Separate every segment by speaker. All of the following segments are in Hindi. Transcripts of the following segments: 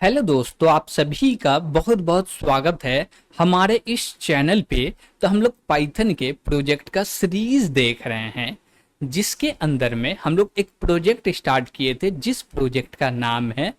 Speaker 1: हेलो दोस्तों, आप सभी का बहुत बहुत स्वागत है हमारे इस चैनल पे। तो हम लोग पाइथन के प्रोजेक्ट का सीरीज देख रहे हैं, जिसके अंदर में हम लोग एक प्रोजेक्ट स्टार्ट किए थे, जिस प्रोजेक्ट का नाम है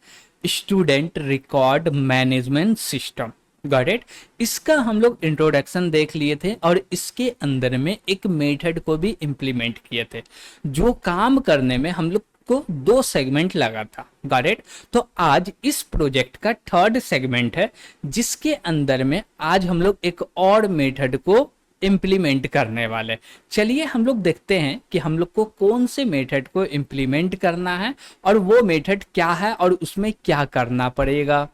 Speaker 1: student record management system. Got it. इसका हम लोग इंट्रोडक्शन देख लिए थे और इसके अंदर में एक मेथड को भी इम्प्लीमेंट किए थे, जो काम करने में हम लोग को 2 सेगमेंट लगा था। Got it. तो आज इस प्रोजेक्ट का थर्ड सेगमेंट है, जिसके अंदर में आज हम लोग एक और मेथड को इम्प्लीमेंट करने वाले। चलिए हम लोग देखते हैं कि हम लोग को कौन से मेथड को इम्प्लीमेंट करना है और वो मेथड क्या है और उसमें क्या करना पड़ेगा।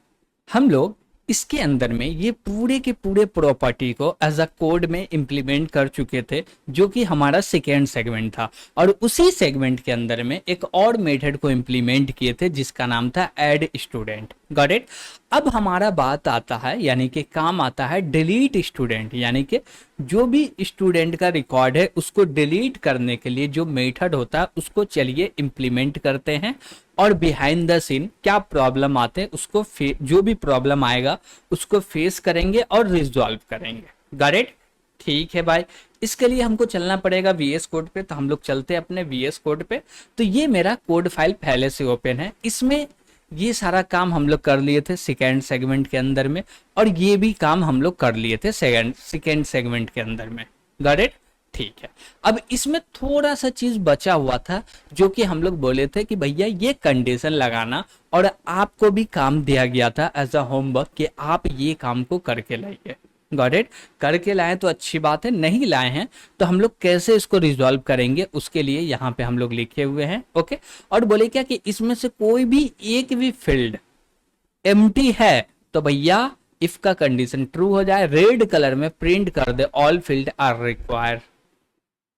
Speaker 1: हम लोग इसके अंदर में ये पूरे के पूरे प्रॉपर्टी को एज अ कोड में इम्प्लीमेंट कर चुके थे, जो कि हमारा सेकेंड सेगमेंट था। और उसी सेगमेंट के अंदर में एक और मेथड को इम्प्लीमेंट किए थे, जिसका नाम था ऐड स्टूडेंट। Got it. अब हमारा बात आता है, यानी कि काम आता है डिलीट स्टूडेंट, यानी कि जो भी स्टूडेंट का रिकॉर्ड है उसको डिलीट करने के लिए जो मेथड होता है उसको चलिए इम्प्लीमेंट करते हैं। और बिहाइंड द सीन क्या प्रॉब्लम आते हैं उसको जो भी प्रॉब्लम आएगा उसको फेस करेंगे और रिजॉल्व करेंगे। Got it. ठीक है भाई। इसके लिए हमको चलना पड़ेगा वीएस कोड पे, तो हम लोग चलते हैं अपने वीएस कोड पे। तो ये मेरा कोड फाइल पहले से ओपन है, इसमें ये सारा काम हम लोग कर लिए थे सेकेंड सेगमेंट के अंदर में, और ये भी काम हम लोग कर लिए थे सेकेंड सेगमेंट के अंदर में। Got it. ठीक है। अब इसमें थोड़ा सा चीज बचा हुआ था, जो कि हम लोग बोले थे कि भैया ये कंडीशन लगाना, और आपको भी काम दिया गया था एज अ होमवर्क कि आप ये काम को करके लाइए। Got it. करके लाए तो अच्छी बात है, नहीं लाए हैं तो हम लोग कैसे इसको रिजॉल्व करेंगे उसके लिए यहाँ पे हम लोग लिखे हुए हैं। ओके। और बोले क्या कि इसमें से कोई भी एक भी फील्ड एम्प्टी है तो भैया इफ का कंडीशन ट्रू हो जाए, रेड कलर में प्रिंट कर दे all field are required.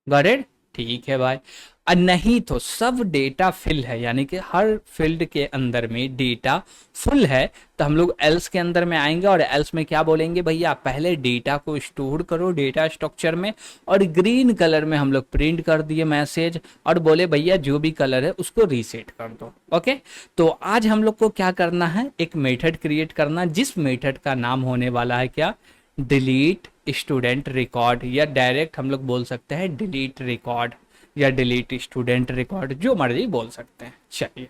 Speaker 1: Got it. ठीक है भाई। और नहीं तो सब डेटा फिल है, यानी कि हर फील्ड के अंदर में डेटा फुल है, तो हम लोग एल्स के अंदर में आएंगे और एल्स में क्या बोलेंगे, भैया पहले डेटा को स्टोर करो डेटा स्ट्रक्चर में, और ग्रीन कलर में हम लोग प्रिंट कर दिए मैसेज, और बोले भैया जो भी कलर है उसको रीसेट कर दो। ओके। तो आज हम लोग को क्या करना है, एक मेथड क्रिएट करना, जिस मेथड का नाम होने वाला है क्या, डिलीट स्टूडेंट रिकॉर्ड, या डायरेक्ट हम लोग बोल सकते हैं डिलीट रिकॉर्ड या डिलीट स्टूडेंट रिकॉर्ड, जो मर्जी बोल सकते हैं। चलिए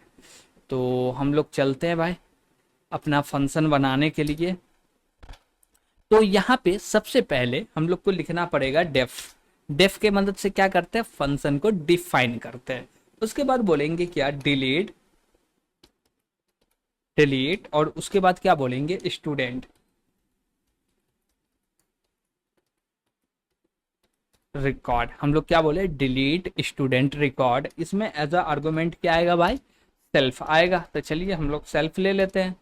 Speaker 1: तो हम लोग चलते हैं भाई अपना फंक्शन बनाने के लिए। तो यहाँ पे सबसे पहले हम लोग को लिखना पड़ेगा डेफ। डेफ के मदद से क्या करते हैं, फंक्शन को डिफाइन करते हैं। उसके बाद बोलेंगे क्या, डिलीट डिलीट, और उसके बाद क्या बोलेंगे, स्टूडेंट रिकॉर्ड। हम लोग क्या बोले, डिलीट स्टूडेंट रिकॉर्ड। इसमें एज अ आर्गुमेंट क्या आएगा भाई, सेल्फ आएगा। तो चलिए हम लोग सेल्फ ले लेते हैं।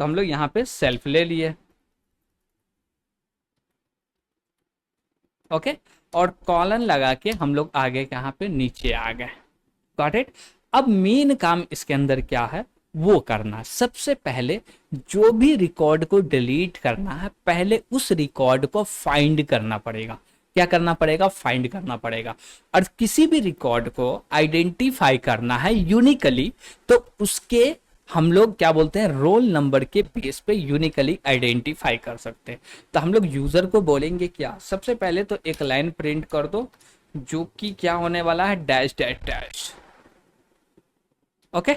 Speaker 1: तो हम लोग यहाँ पे सेल्फ ले लिए। ओके। और कॉलन लगा के हम लोग आगे यहाँ पे नीचे आ गए। Got it. अब मेन काम इसके अंदर क्या है वो करना। सबसे पहले जो भी रिकॉर्ड को डिलीट करना है, पहले उस रिकॉर्ड को फाइंड करना पड़ेगा। क्या करना पड़ेगा, फाइंड करना पड़ेगा। और किसी भी रिकॉर्ड को आइडेंटिफाई करना है यूनिकली, तो उसके हम लोग क्या बोलते हैं, रोल नंबर के बेस पे यूनिकली आइडेंटिफाई कर सकते हैं। तो हम लोग यूजर को बोलेंगे क्या, सबसे पहले तो एक लाइन प्रिंट कर दो, जो कि क्या होने वाला है, डैश डैश डैश। ओके।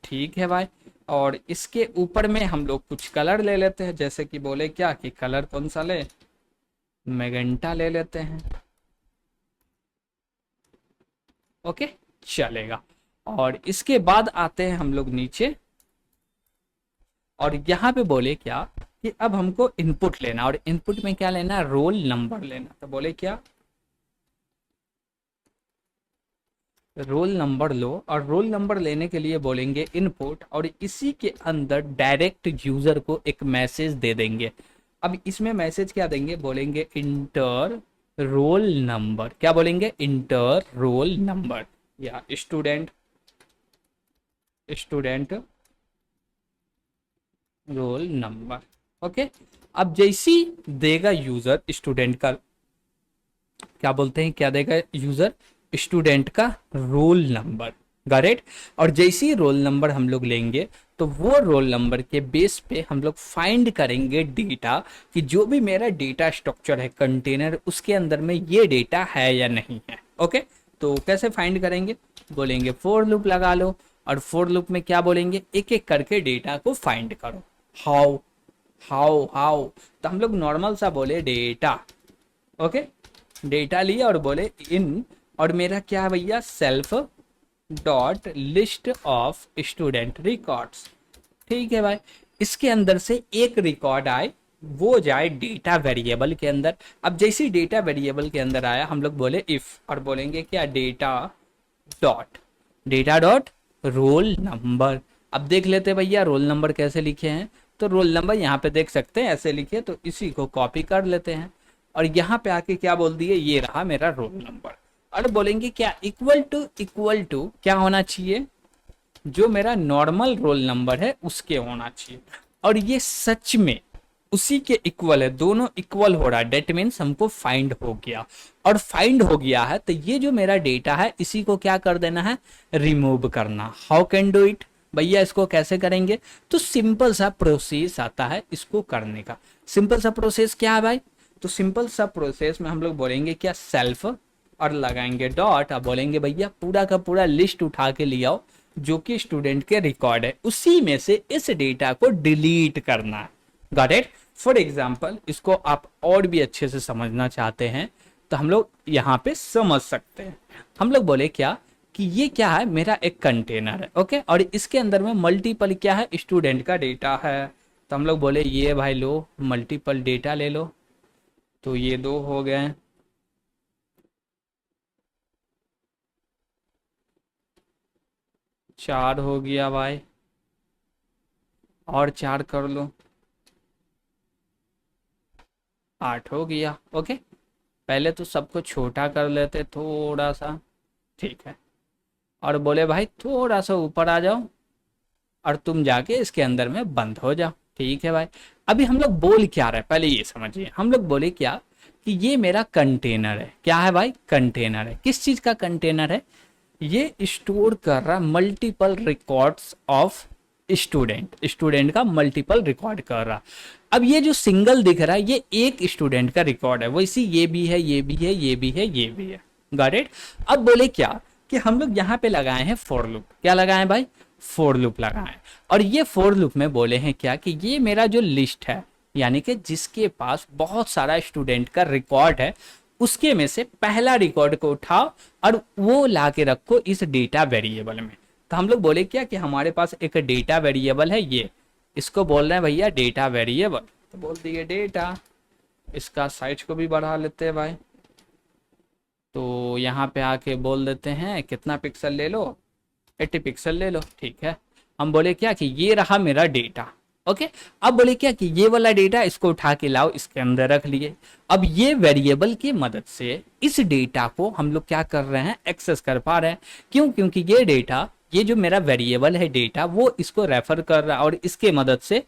Speaker 1: ठीक है भाई। और इसके ऊपर में हम लोग कुछ कलर ले लेते हैं, जैसे कि बोले क्या कि कलर कौन सा ले, मैजेंटा ले लेते हैं। ओके। चलेगा। और इसके बाद आते हैं हम लोग नीचे, और यहाँ पे बोले क्या कि अब हमको इनपुट लेना, और इनपुट में क्या लेना है, रोल नंबर लेना। तो बोले क्या, रोल नंबर लो, और रोल नंबर लेने के लिए बोलेंगे इनपुट, और इसी के अंदर डायरेक्ट यूजर को एक मैसेज दे देंगे। अब इसमें मैसेज क्या देंगे, बोलेंगे इंटर रोल नंबर। क्या बोलेंगे, इंटर रोल नंबर, या student student roll number. Okay. अब जैसी देगा यूजर स्टूडेंट का, क्या बोलते हैं, क्या देगा यूजर, स्टूडेंट का रोल नंबर। Got it. और जैसे ही रोल नंबर हम लोग लेंगे तो वो रोल नंबर के बेस पे हम लोग फाइंड करेंगे डेटा कि जो भी मेरा डेटा स्ट्रक्चर है कंटेनर उसके अंदर में ये डेटा है या नहीं है। ओके, तो कैसे फाइंड करेंगे, बोलेंगे फॉर लूप लगा लो, और फॉर लूप में क्या बोलेंगे, एक एक करके डेटा को फाइंड करो। हाउ हाउ हाउ, तो हम लोग नॉर्मल सा बोले डेटा। ओके, डेटा लिए और बोले इन, और मेरा क्या है भैया, self dot list of student records. ठीक है भाई, इसके अंदर से एक रिकॉर्ड आए वो जाए डेटा वेरिएबल के अंदर। अब जैसे डेटा वेरिएबल के अंदर आया हम लोग बोले इफ, और बोलेंगे क्या, डेटा डॉट रोल नंबर। अब देख लेते भैया रोल नंबर कैसे लिखे हैं, तो रोल नंबर यहाँ पे देख सकते हैं ऐसे लिखे, तो इसी को कॉपी कर लेते हैं और यहाँ पे आके क्या बोल दिए, ये रहा मेरा रोल नंबर। और बोलेंगे क्या, इक्वल टू क्या होना चाहिए, जो मेरा नॉर्मल रोल नंबर है उसके होना चाहिए। और ये सच में उसी के इक्वल है, दोनों इक्वल हो रहा है, डेट मीन्स हमको फाइंड हो गया। और फाइंड हो गया है तो ये जो मेरा डेटा है इसी को क्या कर देना है, रिमूव करना। हाउ कैन डू इट भैया, इसको कैसे करेंगे, तो सिंपल सा प्रोसेस आता है इसको करने का। सिंपल सा प्रोसेस क्या है भाई, तो सिंपल सा प्रोसेस में हम लोग बोलेंगे क्या, सेल्फ और लगाएंगे डॉट, अब बोलेंगे भैया पूरा का पूरा लिस्ट उठा के ले आओ जो कि स्टूडेंट के रिकॉर्ड है, उसी में से इस डेटा को डिलीट करना है। Got it. फॉर एग्जाम्पल इसको आप और भी अच्छे से समझना चाहते हैं तो हम लोग यहाँ पे समझ सकते हैं। हम लोग बोले क्या कि ये क्या है, मेरा एक कंटेनर है, ओके, और इसके अंदर में मल्टीपल क्या है, स्टूडेंट का डेटा है। तो हम लोग बोले ये भाई लो मल्टीपल डेटा ले लो, तो ये 2 हो गए, 4 हो गया भाई, और 4 कर लो, 8 हो गया। ओके, पहले तो सबको छोटा कर लेते थोड़ा सा, ठीक है, और बोले भाई थोड़ा सा ऊपर आ जाओ और तुम जाके इसके अंदर में बंद हो जाओ। ठीक है भाई, अभी हम लोग बोल क्या रहे पहले ये समझिए। हम लोग बोले क्या कि ये मेरा कंटेनर है, क्या है भाई, कंटेनर है। किस चीज का कंटेनर है, ये स्टोर कर रहा मल्टीपल रिकॉर्ड्स ऑफ स्टूडेंट का मल्टीपल रिकॉर्ड कर रहा। अब ये जो सिंगल दिख रहा है ये एक स्टूडेंट का रिकॉर्ड है, वैसे ये भी है, ये भी है, ये भी है, ये भी है। Got it. अब बोले क्या कि हम लोग यहाँ पे लगाए हैं फॉर लूप। क्या लगाए भाई, फॉर लूप लगाए। और ये फॉर लूप में बोले हैं क्या कि ये मेरा जो लिस्ट है, यानी कि जिसके पास बहुत सारा स्टूडेंट का रिकॉर्ड है, उसके में से पहला रिकॉर्ड को उठाओ और वो ला के रखो इस डेटा वेरिएबल में। तो हम लोग बोले क्या कि हमारे पास एक डेटा वेरिएबल है, ये इसको बोल रहे हैं भैया डेटा वेरिएबल, तो बोल दिए डेटा। इसका साइज को भी बढ़ा लेते हैं भाई, तो यहाँ पे आके बोल देते हैं कितना पिक्सल ले लो, 80 पिक्सल ले लो। ठीक है, हम बोले क्या कि ये रहा मेरा डेटा। ओके, अब बोले क्या कि ये वाला डेटा इसको उठा के लाओ, इसके अंदर रख लिए। अब ये वेरिएबल की मदद से इस डेटा को हम लोग क्या कर रहे हैं, एक्सेस कर पा रहे हैं। क्यों, क्योंकि ये डेटा, ये जो मेरा वेरिएबल है डेटा, वो इसको रेफर कर रहा है और इसके मदद से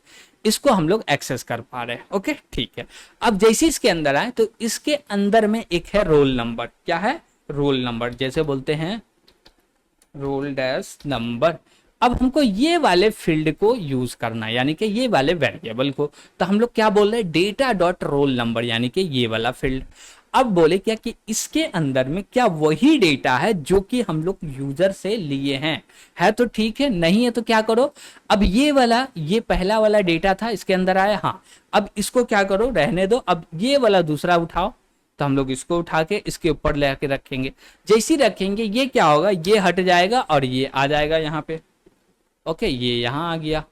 Speaker 1: इसको हम लोग एक्सेस कर पा रहे हैं। ओके, ठीक है। अब जैसे इसके अंदर आए तो इसके अंदर में एक है रोल नंबर। क्या है, रोल नंबर, जैसे बोलते हैं रोल डैश नंबर। अब हमको ये वाले फील्ड को यूज करना है, यानी कि ये वाले वेरिएबल को, तो हम लोग क्या बोल रहे हैं, डेटा डॉट रोल नंबर, यानी कि ये वाला फील्ड। अब बोले क्या कि इसके अंदर में क्या वही डेटा है जो कि हम लोग यूजर से लिए हैं, है तो ठीक है, नहीं है तो क्या करो, अब ये वाला, ये पहला वाला डेटा था इसके अंदर आया, हाँ, अब इसको क्या करो, रहने दो। अब ये वाला दूसरा उठाओ, तो हम लोग इसको उठा के इसके ऊपर ले आके रखेंगे। जैसे ही रखेंगे ये क्या होगा, ये हट जाएगा और ये आ जाएगा यहाँ पे। ओके, ये यहाँ आ गया।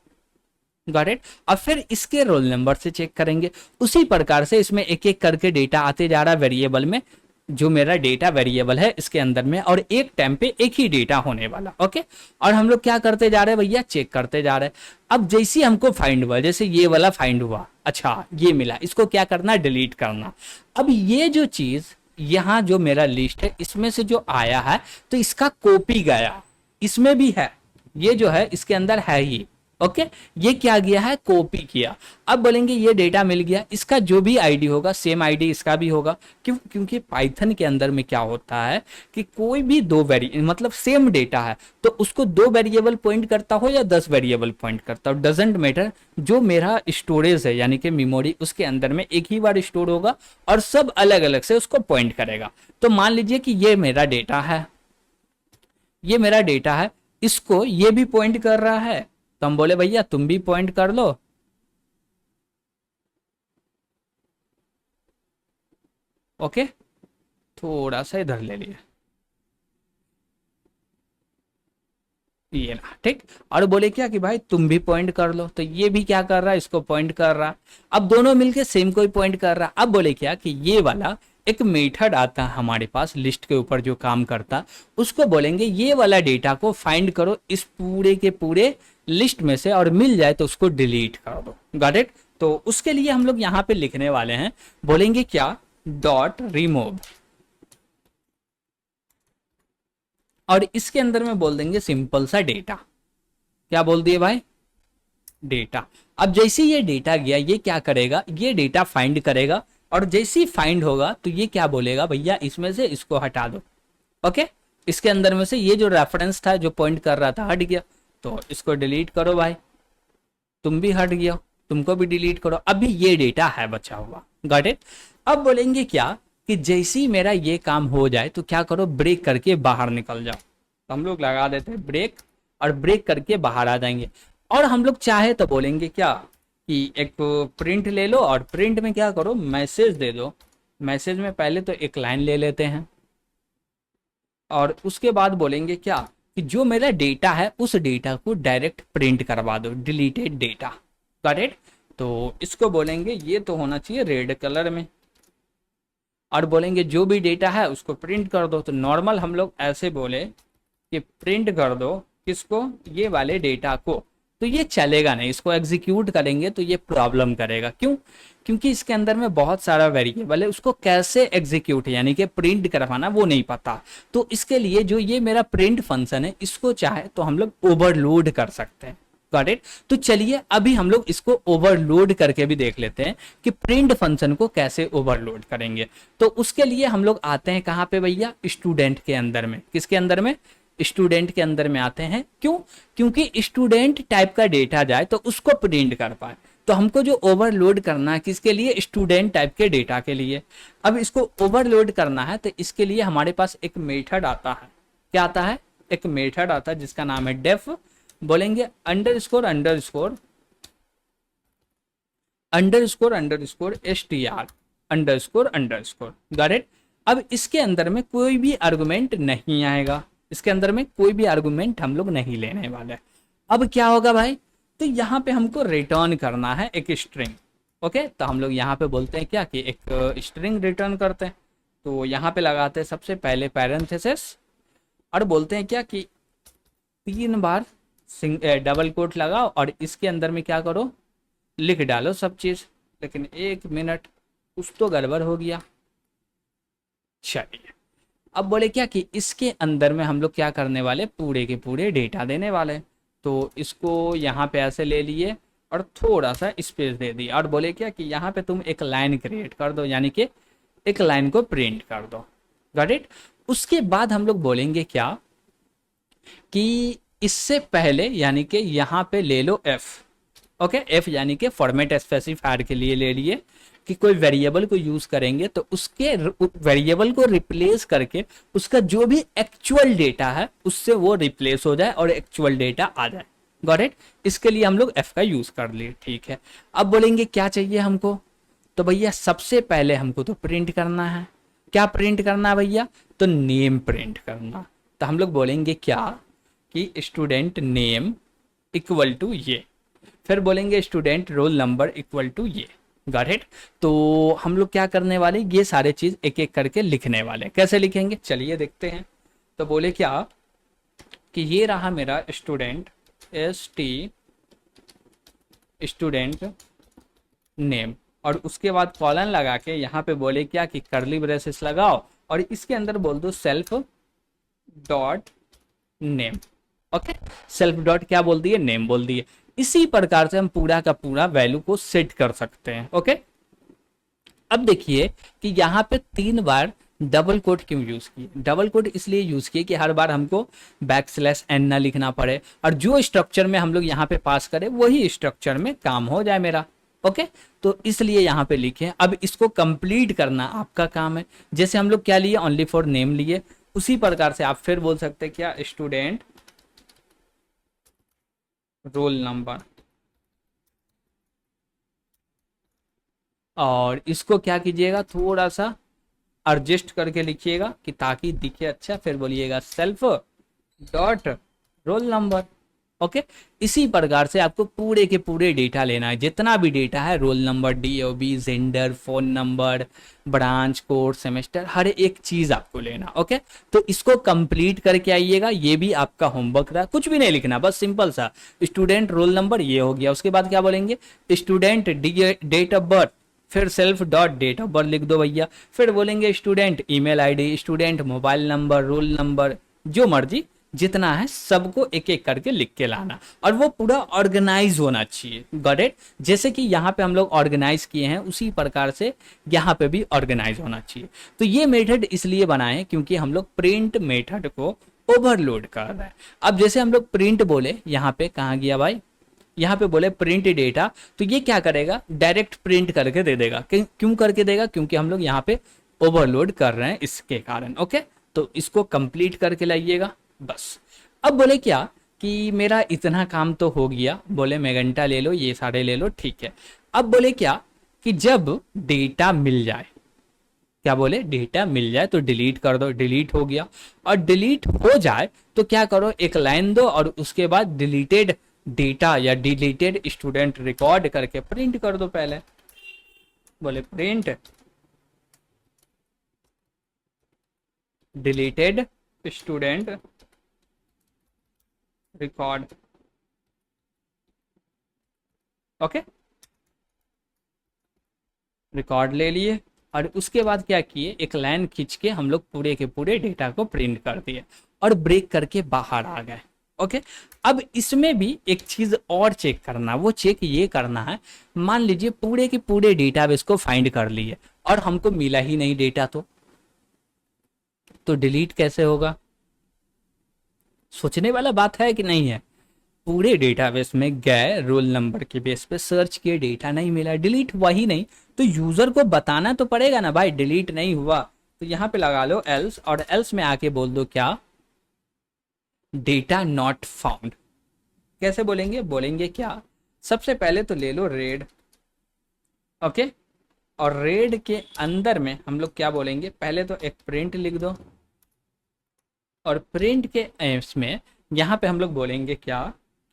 Speaker 1: Got it. अब फिर इसके रोल नंबर से चेक करेंगे। उसी प्रकार से इसमें एक एक करके डेटा आते जा रहा है वेरिएबल में, जो मेरा डेटा वेरिएबल है इसके अंदर में, और एक टाइम पे एक ही डेटा होने वाला। ओके, और हम लोग क्या करते जा रहे हैं भैया, चेक करते जा रहे हैं। अब जैसे हमको फाइंड हुआ, जैसे ये वाला फाइंड हुआ, अच्छा ये मिला, इसको क्या करना, डिलीट करना। अब ये जो चीज यहाँ जो मेरा लिस्ट है इसमें से जो आया है तो इसका कॉपी गया, इसमें भी है, ये जो है इसके अंदर है ही। ओके, ये क्या किया है, कॉपी किया। अब बोलेंगे ये डेटा मिल गया, इसका जो भी आईडी होगा सेम आईडी इसका भी होगा। क्यों, क्योंकि पाइथन के अंदर में क्या होता है कि कोई भी दो मतलब सेम डेटा है तो उसको दो वेरिएबल पॉइंट करता हो या 10 वेरिएबल पॉइंट करता हो, डजेंट मैटर। जो मेरा स्टोरेज है यानी कि मेमोरी, उसके अंदर में एक ही बार स्टोर होगा और सब अलग अलग से उसको पॉइंट करेगा। तो मान लीजिए कि ये मेरा डेटा है, ये मेरा डेटा है, इसको ये भी पॉइंट कर रहा है, तो हम बोले भैया तुम भी पॉइंट कर लो। ओके, थोड़ा सा इधर ले लिया, ये ना, ठीक। और बोले क्या कि भाई तुम भी पॉइंट कर लो, तो ये भी क्या कर रहा है, इसको पॉइंट कर रहा। अब दोनों मिलके सेम कोई पॉइंट कर रहा। अब बोले क्या कि ये वाला एक मेथड आता है हमारे पास लिस्ट के ऊपर जो काम करता, उसको बोलेंगे ये वाला डेटा को फाइंड करो इस पूरे के पूरे लिस्ट में से, और मिल जाए तो उसको डिलीट कर दो। Got it. तो उसके लिए हम लोग यहाँ पे लिखने वाले हैं, बोलेंगे क्या, डॉट रिमूव, और इसके अंदर में बोल देंगे सिंपल सा डेटा। क्या बोल दिए भाई, डेटा। अब जैसे ये डेटा गया, ये क्या करेगा, ये डेटा फाइंड करेगा, और जैसे ही फाइंड होगा तो ये क्या बोलेगा, भैया इसमें से इसको हटा दो। ओके, इसके अंदर में से ये जो रेफरेंस था जो पॉइंट कर रहा था हट गया, तो इसको डिलीट करो भाई, तुम भी हट गया, तुमको भी डिलीट करो, अभी ये डेटा है बचा हुआ। Got it. अब बोलेंगे क्या कि जैसे ही मेरा ये काम हो जाए तो क्या करो, ब्रेक करके बाहर निकल जाओ। तो हम लोग लगा देते हैं ब्रेक, और ब्रेक करके बाहर आ जाएंगे। और हम लोग चाहे तो बोलेंगे क्या कि एक प्रिंट ले लो, और प्रिंट में क्या करो, मैसेज दे दो। मैसेज में पहले तो एक लाइन ले लेते हैं, और उसके बाद बोलेंगे क्या कि जो मेरा डेटा है उस डेटा को डायरेक्ट प्रिंट करवा दो, डिलीटेड डेटा। करेक्ट। तो इसको बोलेंगे ये तो होना चाहिए रेड कलर में, और बोलेंगे जो भी डेटा है उसको प्रिंट कर दो। तो नॉर्मल हम लोग ऐसे बोले कि प्रिंट कर दो किसको, ये वाले डेटा को, तो ये चलेगा नहीं, इसको एग्जीक्यूट करेंगे तो ये प्रॉब्लम करेगा। क्यों, क्योंकि इसके अंदर में बहुत सारा वेरिएबल है, उसको कैसे एग्जीक्यूट यानी कि प्रिंट करवाना वो नहीं पता। तो इसके लिए जो ये मेरा प्रिंट फंक्शन है, इसको चाहे तो हम लोग ओवरलोड कर सकते हैं। Got it. तो चलिए अभी हम लोग इसको ओवरलोड करके भी देख लेते हैं कि प्रिंट फंक्शन को कैसे ओवरलोड करेंगे। तो उसके लिए हम लोग आते हैं कहाँ पे भैया, स्टूडेंट के अंदर में। किसके अंदर में, स्टूडेंट के अंदर में आते हैं। क्यों, क्योंकि स्टूडेंट टाइप का डेटा जाए तो उसको प्रिंट कर पाए। तो हमको जो ओवरलोड करना है किसके लिए, स्टूडेंट टाइप के डेटा के लिए। अब इसको ओवरलोड करना है तो इसके लिए हमारे पास एक मेथड आता है। क्या आता है, एक मेथड आता है जिसका नाम है डेफ। बोलेंगे underscore underscore underscore underscore str underscore underscore. Got it. अब इसके अंदर में कोई भी आर्गुमेंट नहीं आएगा, इसके अंदर में कोई भी आर्गुमेंट हम लोग नहीं लेने वाले। अब क्या होगा भाई, तो यहाँ पे हमको रिटर्न करना है एक स्ट्रिंग। ओके, तो हम लोग यहाँ पे बोलते हैं क्या कि एक स्ट्रिंग रिटर्न करते हैं। तो यहाँ पे लगाते हैं सबसे पहले पैरेंथेसिस, और बोलते हैं क्या कि 3 बार डबल कोट लगाओ, और इसके अंदर में क्या करो, लिख डालो सब चीज। लेकिन 1 मिनट, कुछ तो गड़बड़ हो गया। चलिए अब बोले क्या कि इसके अंदर में हम लोग क्या करने वाले, पूरे के पूरे डेटा देने वाले। तो इसको यहाँ पे ऐसे ले लिए और थोड़ा सा स्पेस दे दिया, और बोले क्या कि यहाँ पे तुम एक लाइन क्रिएट कर दो, यानी कि एक लाइन को प्रिंट कर दो। Got it. उसके बाद हम लोग बोलेंगे क्या कि इससे पहले यानी कि यहाँ पे ले लो एफ। ओके, एफ यानी कि फॉर्मेट स्पेसिफायर के लिए ले लिए कि कोई वेरिएबल को यूज करेंगे तो उसके वेरिएबल को रिप्लेस करके उसका जो भी एक्चुअल डेटा है उससे वो रिप्लेस हो जाए और एक्चुअल डेटा आ जाए। Got it. इसके लिए हम लोग एफ का यूज कर लिए। ठीक है, अब बोलेंगे क्या चाहिए हमको, तो भैया सबसे पहले हमको तो प्रिंट करना है। क्या प्रिंट करना है भैया, तो नेम प्रिंट करना। तो हम लोग बोलेंगे क्या कि स्टूडेंट नेम इक्वल टू ये, फिर बोलेंगे student roll number equal to ये। Got it. तो हम लोग क्या करने वाले, ये सारे चीज एक एक करके लिखने वाले। कैसे लिखेंगे चलिए देखते हैं। तो बोले क्या कि ये रहा मेरा स्टूडेंट, स्टूडेंट नेम, और उसके बाद कॉलन लगा के यहाँ पे बोले क्या कि कर्ली ब्रेसेस लगाओ, और इसके अंदर बोल दो self dot name. Okay, self dot क्या बोल दिए, नेम बोल दिए। इसी प्रकार से हम पूरा का पूरा वैल्यू को सेट कर सकते हैं। ओके, अब देखिए कि यहाँ पे 3 बार डबल कोट क्यों यूज किए। डबल कोट इसलिए यूज किए कि हर बार हमको \n ना लिखना पड़े और जो स्ट्रक्चर में हम लोग यहाँ पे पास करें वही स्ट्रक्चर में काम हो जाए मेरा। ओके, तो इसलिए यहाँ पे लिखे। अब इसको कंप्लीट करना आपका काम है। जैसे हम लोग क्या लिए, ओनली फॉर नेम लिए, उसी प्रकार से आप फिर बोल सकते हैं क्या, स्टूडेंट रोल नंबर, और इसको क्या कीजिएगा, थोड़ा सा एडजस्ट करके लिखिएगा कि ताकि दिखे अच्छा। फिर बोलिएगा self dot roll number. Okay, इसी प्रकार से आपको पूरे के पूरे डेटा लेना है, जितना भी डेटा है, roll number, DOB, gender, phone number, branch, course, semester, हर एक चीज आपको लेना। ओके, तो इसको कंप्लीट करके आइएगा। ये भी आपका होमवर्क रहा, कुछ भी नहीं लिखना, बस सिंपल सा स्टूडेंट रोल नंबर ये हो गया। उसके बाद क्या बोलेंगे, स्टूडेंट डेट ऑफ बर्थ, फिर self dot date of birth लिख दो भैया। फिर बोलेंगे student email ID, student mobile number, roll number, जो मर्जी जितना है सबको एक एक करके लिख के लाना, और वो पूरा ऑर्गेनाइज होना चाहिए। Got it. जैसे कि यहाँ पे हम लोग ऑर्गेनाइज किए हैं उसी प्रकार से यहाँ पे भी ऑर्गेनाइज होना चाहिए। तो ये मेथड इसलिए बनाए हैं क्योंकि हम लोग प्रिंट मेथड को ओवरलोड कर रहे हैं। अब जैसे हम लोग प्रिंट बोले, यहाँ पे कहाँ गया भाई, यहाँ पे बोले प्रिंट डेटा, तो ये क्या करेगा, डायरेक्ट प्रिंट करके दे देगा। क्यों करके देगा, क्योंकि हम लोग यहाँ पे ओवरलोड कर रहे हैं इसके कारण। ओके, तो इसको कंप्लीट करके लाइएगा बस। अब बोले क्या कि मेरा इतना काम तो हो गया, बोले मेगेंटा ले लो, ये सारे ले लो, ठीक है। अब बोले क्या कि जब डेटा मिल जाए, क्या बोले, डेटा मिल जाए तो डिलीट कर दो। डिलीट हो गया, और डिलीट हो जाए तो क्या करो, एक लाइन दो और उसके बाद डिलीटेड डेटा या डिलीटेड स्टूडेंट रिकॉर्ड करके प्रिंट कर दो। पहले बोले print deleted student record. Okay, record ले लिए, और उसके बाद क्या किए, एक लाइन खींच के हम लोग पूरे के पूरे डेटा को प्रिंट कर दिए और ब्रेक करके बाहर आ गए। ओके, अब इसमें भी एक चीज और चेक करना, वो चेक ये करना है, मान लीजिए पूरे के पूरे डेटाबेस को फाइंड कर लिए और हमको मिला ही नहीं डेटा, तो डिलीट कैसे होगा। सोचने वाला बात है कि नहीं है। पूरे डेटाबेस में गए, रोल नंबर के बेस पे सर्च किए, डेटा नहीं मिला, डिलीट हुआ ही नहीं, तो यूजर को बताना तो पड़ेगा ना भाई डिलीट नहीं हुआ। तो यहाँ पे लगा लो एल्स, और एल्स में आके बोल दो क्या, डेटा नॉट फाउंड। कैसे बोलेंगे, बोलेंगे क्या, सबसे पहले तो ले लो रेड। ओके, और रेड के अंदर में हम लोग क्या बोलेंगे, पहले तो एक प्रिंट लिख दो, और प्रिंट के इसमें यहाँ पे हम लोग बोलेंगे क्या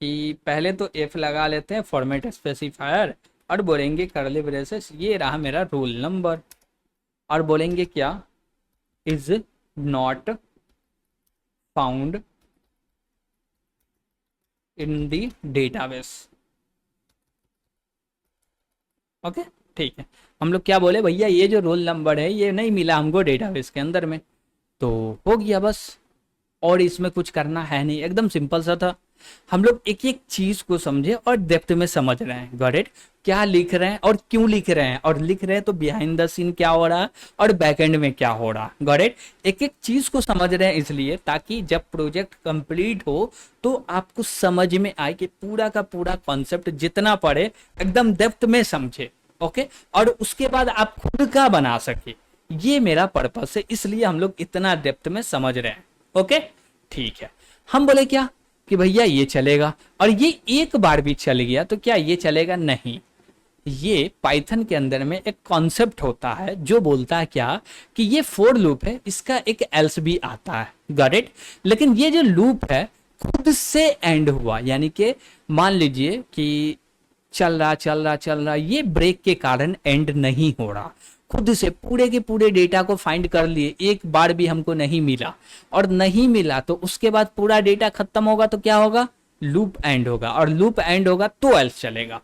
Speaker 1: कि पहले तो एफ लगा लेते हैं फॉर्मेट स्पेसिफायर, और बोलेंगे करली ब्रेसेस, ये रहा मेरा रोल नंबर, और बोलेंगे क्या, is not found in the database. Okay, ठीक है। हम लोग क्या बोले, भैया ये जो रोल नंबर है ये नहीं मिला हमको डेटाबेस के अंदर में, तो हो गया बस। और इसमें कुछ करना है नहीं, एकदम सिंपल सा था। हम लोग एक एक चीज को समझे और डेप्थ में समझ रहे हैं। गॉट इट, क्या लिख रहे हैं और क्यों लिख रहे हैं, और लिख रहे हैं तो बिहाइंड द सीन क्या हो रहा है और बैकएंड में क्या हो रहा है। गॉट इट, एक एक चीज को समझ रहे हैं इसलिए ताकि जब प्रोजेक्ट कंप्लीट हो तो आपको समझ में आए कि पूरा का पूरा कॉन्सेप्ट जितना पढ़े एकदम डेप्थ में समझे। ओके, और उसके बाद आप खुद का बना सके, ये मेरा पर्पस है, इसलिए हम लोग इतना डेप्थ में समझ रहे हैं। ओके, ठीक है। हम बोले क्या कि भैया ये चलेगा, और ये एक बार भी चल गया तो क्या ये चलेगा, नहीं। ये पाइथन के अंदर में एक कॉन्सेप्ट होता है जो बोलता है क्या कि ये फोर लूप है, इसका एक एल्स भी आता है। गॉट इट, लेकिन ये जो लूप है खुद से एंड हुआ, यानी कि मान लीजिए कि चल रहा, ये ब्रेक के कारण एंड नहीं हो रहा, खुद से पूरे के पूरे डेटा को फाइंड कर लिए, एक बार भी हमको नहीं मिला, और नहीं मिला तो उसके बाद पूरा डेटा खत्म होगा तो क्या होगा, लूप एंड होगा, और लूप एंड होगा तो एल्स चलेगा।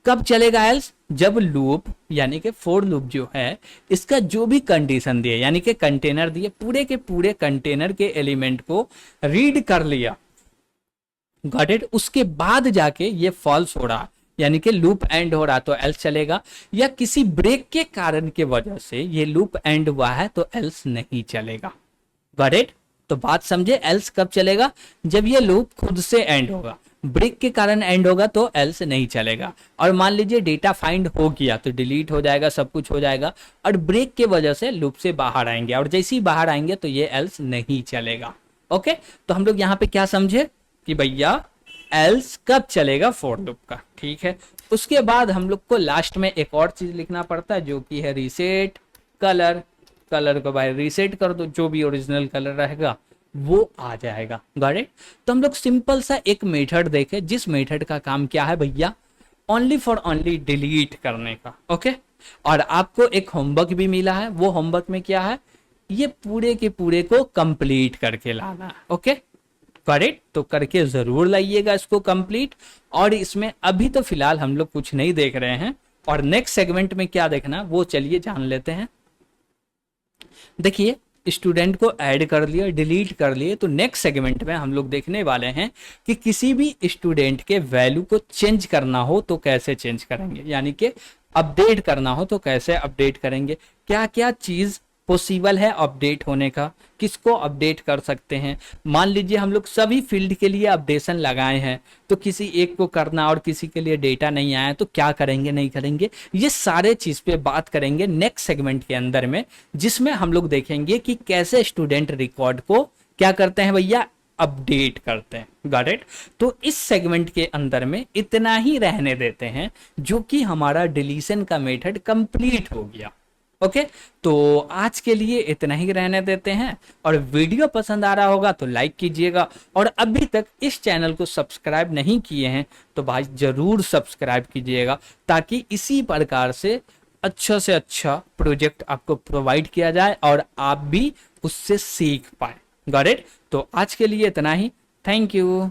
Speaker 1: कब चलेगा एल्स, जब लूप यानी कि फोर लूप जो है इसका जो भी कंडीशन दिए, यानी कि कंटेनर दिए, पूरे के पूरे कंटेनर के एलिमेंट को रीड कर लिया, गॉट इट। उसके बाद जाके ये फॉल्स हो रहा, यानी कि लूप एंड हो रहा तो एल्स चलेगा, या किसी ब्रेक के कारण के वजह से ये लूप एंड हुआ है तो एल्स नहीं चलेगा। Got it. तो बात समझे, एल्स कब चलेगा, जब ये लूप खुद से एंड होगा। ब्रेक के कारण एंड होगा तो एल्स नहीं चलेगा। और मान लीजिए डेटा फाइंड हो गया तो डिलीट हो जाएगा, सब कुछ हो जाएगा, और ब्रेक के वजह से लूप से बाहर आएंगे, और जैसे ही बाहर आएंगे तो ये एल्स नहीं चलेगा। ओके, तो हम लोग यहाँ पे क्या समझे कि भैया एल्स कब चलेगा, फॉर लूप का। ठीक है, उसके बाद हम लोग को लास्ट में एक और चीज लिखना पड़ता है जो कि है रीसेट कलर। कलर को भाई रीसेट कर दो, जो भी ओरिजिनल कलर रहेगा वो आ जाएगा। Got it. तो हम लोग सिंपल सा एक मेथड देखे, जिस मेथड का काम क्या है भैया, ओनली फॉर ओनली डिलीट करने का। ओके, और आपको एक होमवर्क भी मिला है, वो होमवर्क में क्या है, ये पूरे के पूरे को कंप्लीट करके लाना है। ओके, करेक्ट, तो करके जरूर लाइएगा इसको कंप्लीट। और इसमें अभी तो फिलहाल हम लोग कुछ नहीं देख रहे हैं, और नेक्स्ट सेगमेंट में क्या देखना वो चलिए जान लेते हैं। देखिए, स्टूडेंट को ऐड कर लिया, डिलीट कर लिए, तो नेक्स्ट सेगमेंट में हम लोग देखने वाले हैं कि किसी भी स्टूडेंट के वैल्यू को चेंज करना हो तो कैसे चेंज करेंगे, यानी कि अपडेट करना हो तो कैसे अपडेट करेंगे, क्या क्या चीज पॉसिबल है अपडेट होने का, किसको अपडेट कर सकते हैं। मान लीजिए हम लोग सभी फील्ड के लिए अपडेशन लगाए हैं, तो किसी एक को करना और किसी के लिए डेटा नहीं आया तो क्या करेंगे, नहीं करेंगे, ये सारे चीज पे बात करेंगे नेक्स्ट सेगमेंट के अंदर में, जिसमें हम लोग देखेंगे कि कैसे स्टूडेंट रिकॉर्ड को क्या करते हैं भैया, अपडेट करते हैं। Got it. तो इस सेगमेंट के अंदर में इतना ही रहने देते हैं, जो कि हमारा डिलीशन का मेथड कंप्लीट हो गया। ओके, तो आज के लिए इतना ही रहने देते हैं, और वीडियो पसंद आ रहा होगा तो लाइक कीजिएगा, और अभी तक इस चैनल को सब्सक्राइब नहीं किए हैं तो भाई जरूर सब्सक्राइब कीजिएगा, ताकि इसी प्रकार से अच्छा प्रोजेक्ट आपको प्रोवाइड किया जाए और आप भी उससे सीख पाए। Got it. तो आज के लिए इतना ही, थैंक यू।